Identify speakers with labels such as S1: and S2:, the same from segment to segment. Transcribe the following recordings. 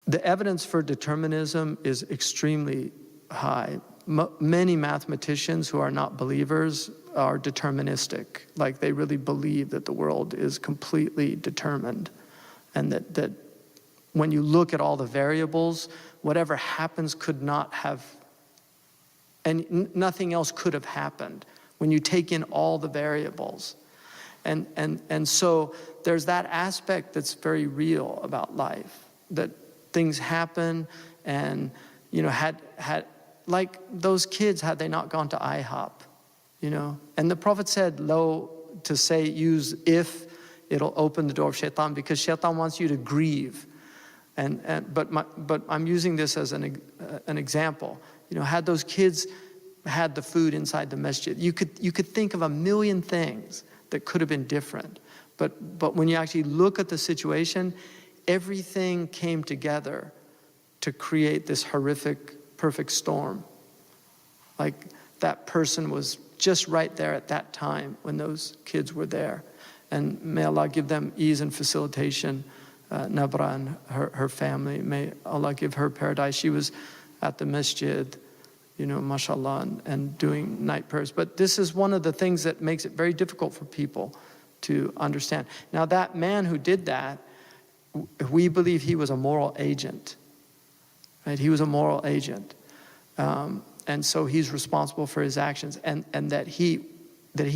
S1: The evidence for determinism is extremely high. Many mathematicians who are not believers are deterministic, like they really believe that the world is completely determined, and that when you look at all the variables, whatever happens could not have, and nothing else could have happened when you take in all the variables. And so there's that aspect that's very real about life, that things happen, and had like those kids, had they not gone to IHOP, and the Prophet said, to say use if, it'll open the door of shaitan, because shaitan wants you to grieve. But I'm using this as an example. Had those kids had the food inside the masjid, you could think of a million things that could have been different. But when you actually look at the situation, everything came together to create this horrific, perfect storm. Like that person was just right there at that time when those kids were there. And may Allah give them ease and facilitation. Nabra and her family, may Allah give her paradise. She was at the masjid, mashallah, and doing night prayers. But this is one of the things that makes it very difficult for people to understand. Now that man who did that, we believe he was a moral agent, right? He was a moral agent. And so he's responsible for his actions, and that he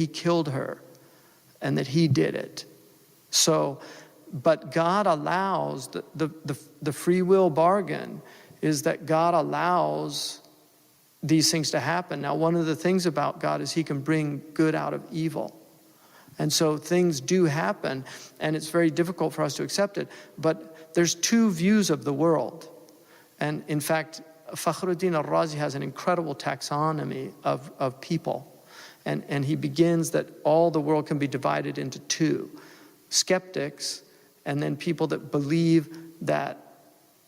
S1: killed her, and that he did it. So, but God allows, the free will bargain is that God allows these things to happen. Now, one of the things about God is he can bring good out of evil. And so things do happen, and it's very difficult for us to accept it. But there's two views of the world. And in fact, Fakhruddin al-Razi has an incredible taxonomy of people. And he begins that all the world can be divided into two: skeptics, and then people that believe that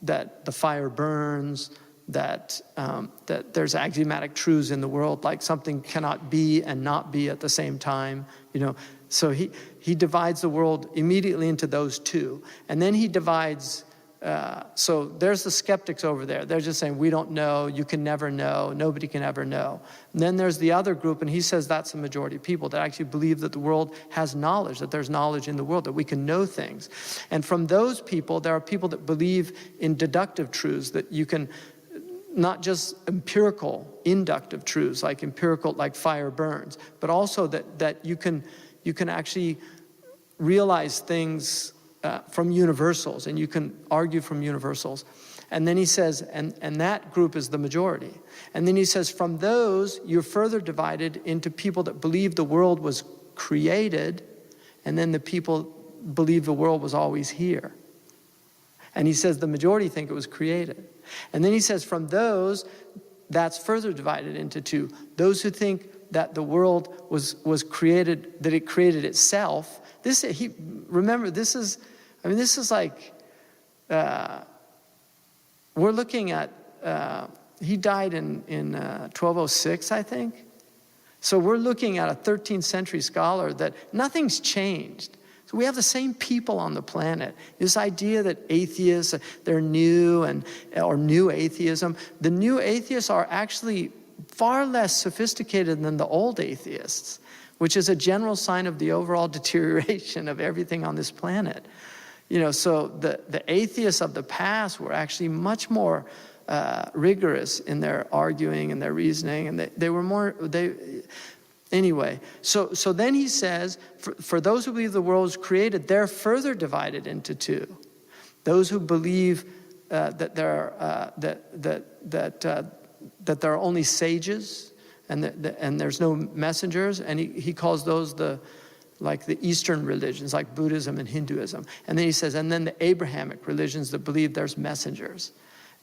S1: the fire burns, that there's axiomatic truths in the world, like something cannot be and not be at the same time. So he divides the world immediately into those two. And then he divides, so there's the skeptics over there. They're just saying, we don't know, you can never know, nobody can ever know. And then there's the other group, and he says that's the majority of people that actually believe that the world has knowledge, that there's knowledge in the world, that we can know things. And from those people, there are people that believe in deductive truths, that you can, not just empirical, inductive truths, like empirical, like fire burns, but also that you can actually realize things from universals, and you can argue from universals. And then he says, and that group is the majority. And then he says, from those, you're further divided into people that believe the world was created, and then the people believe the world was always here. And he says the majority think it was created. And then he says, from those, that's further divided into two: those who think that the world was created, that it created itself. Remember, this is like, we're looking at, he died in 1206, I think. So we're looking at a 13th century scholar that nothing's changed. So we have the same people on the planet. This idea that atheists, they're new, or new atheism. The new atheists are actually far less sophisticated than the old atheists, which is a general sign of the overall deterioration of everything on this planet. So the atheists of the past were actually much more rigorous in their arguing and their reasoning, and they were more, anyway. So then he says, for those who believe the world was created, they're further divided into two: those who believe that there are only sages, and there's no messengers, and he calls those like the Eastern religions, like Buddhism and Hinduism. And then he says, and then the Abrahamic religions that believe there's messengers.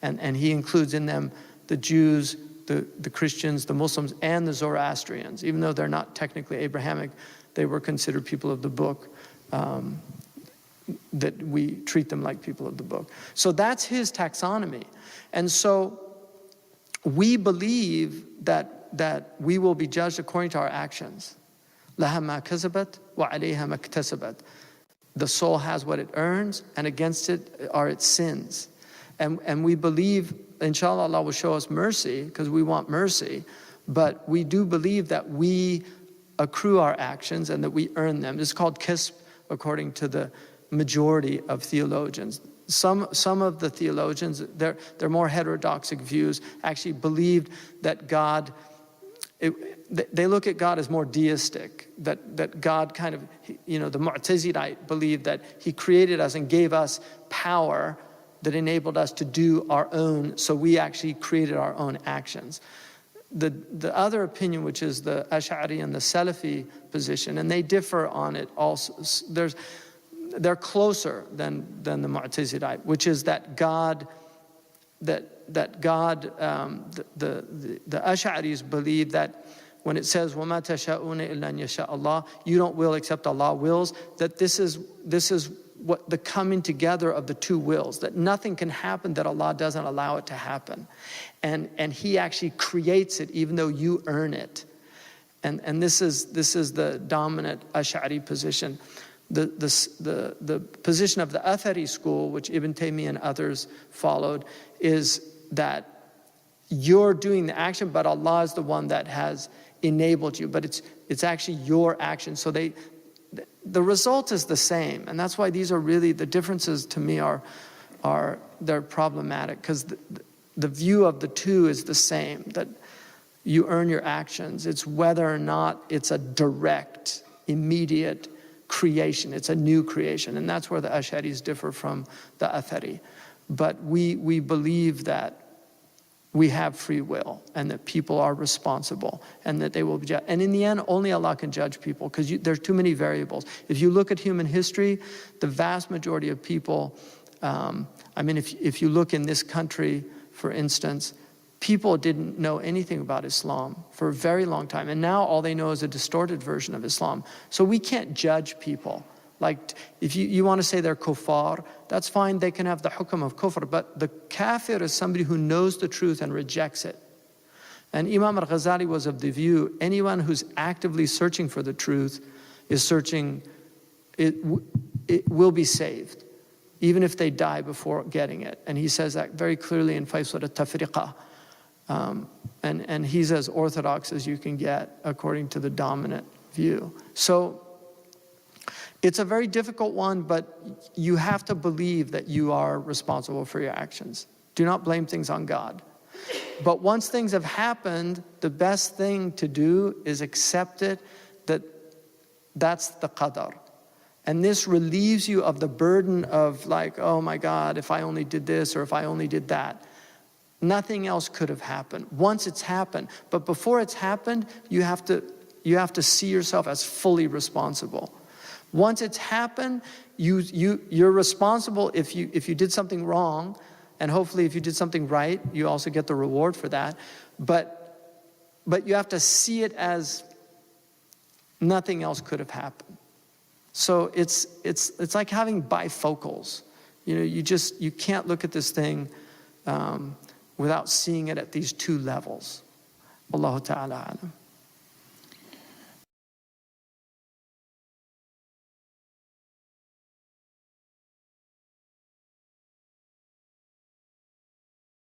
S1: And he includes in them the Jews, the Christians, the Muslims, and the Zoroastrians. Even though they're not technically Abrahamic, they were considered people of the book, that we treat them like people of the book. So that's his taxonomy. And so we believe that we will be judged according to our actions. لَهَا مَا كَسَبَتْ وَعَلَيْهَا مَا اكْتَسَبَتْ. The soul has what it earns, and against it are its sins. And we believe, inshallah, Allah will show us mercy because we want mercy. But we do believe that we accrue our actions and that we earn them. It's called kasb, according to the majority of theologians. Some of the theologians, they're more heterodoxic views, actually believed that God, they look at God as more deistic, that God kind of, the Mu'tazilite believed that he created us and gave us power that enabled us to do our own, so we actually created our own actions. The other opinion, which is the Ash'ari and the Salafi position, and they differ on it also. They're closer than the Mu'tazilite, which is that God, the Ash'aris believe that when it says وَمَا تَشَاءُونَ إِلَّا أَن يَشَاءَ اللَّهُ, you don't will except Allah wills, that this is what the coming together of the two wills, that nothing can happen that Allah doesn't allow it to happen. And he actually creates it even though you earn it. And this is the dominant Ash'ari position. The position of the Athari school, which Ibn Taymiyyah and others followed, is that you're doing the action, but Allah is the one that has enabled you. But it's actually your action. So the result is the same, and that's why these are really, the differences to me they're problematic, because the view of the two is the same, that you earn your actions. It's whether or not it's a direct, immediate creation. It's a new creation, and that's where the Ash'aris differ from the Athari. But we believe that we have free will and that people are responsible and that they will be judged. And in the end, only Allah can judge people, because there's too many variables. If you look at human history, the vast majority of people, if you look in this country, for instance, people didn't know anything about Islam for a very long time. And now all they know is a distorted version of Islam. So we can't judge people. Like, if you want to say they're kuffar, that's fine, they can have the hukm of kufr, but the kafir is somebody who knows the truth and rejects it. And Imam al-Ghazali was of the view, anyone who's actively searching for the truth is searching, it will be saved, even if they die before getting it. And he says that very clearly in Faisal al-Tafriqah. And he's as orthodox as you can get, according to the dominant view. So it's a very difficult one, but you have to believe that you are responsible for your actions. Do not blame things on God. But once things have happened, the best thing to do is accept it, that's the qadar. And this relieves you of the burden of like, oh my God, if I only did this or if I only did that. Nothing else could have happened. Once it's happened, but before it's happened, you have to see yourself as fully responsible. Once it's happened, you're responsible if you did something wrong, and hopefully if you did something right, you also get the reward for that. But you have to see it as nothing else could have happened. So it's like having bifocals. You can't look at this thing without seeing it at these two levels. Wallahu ta'ala alam.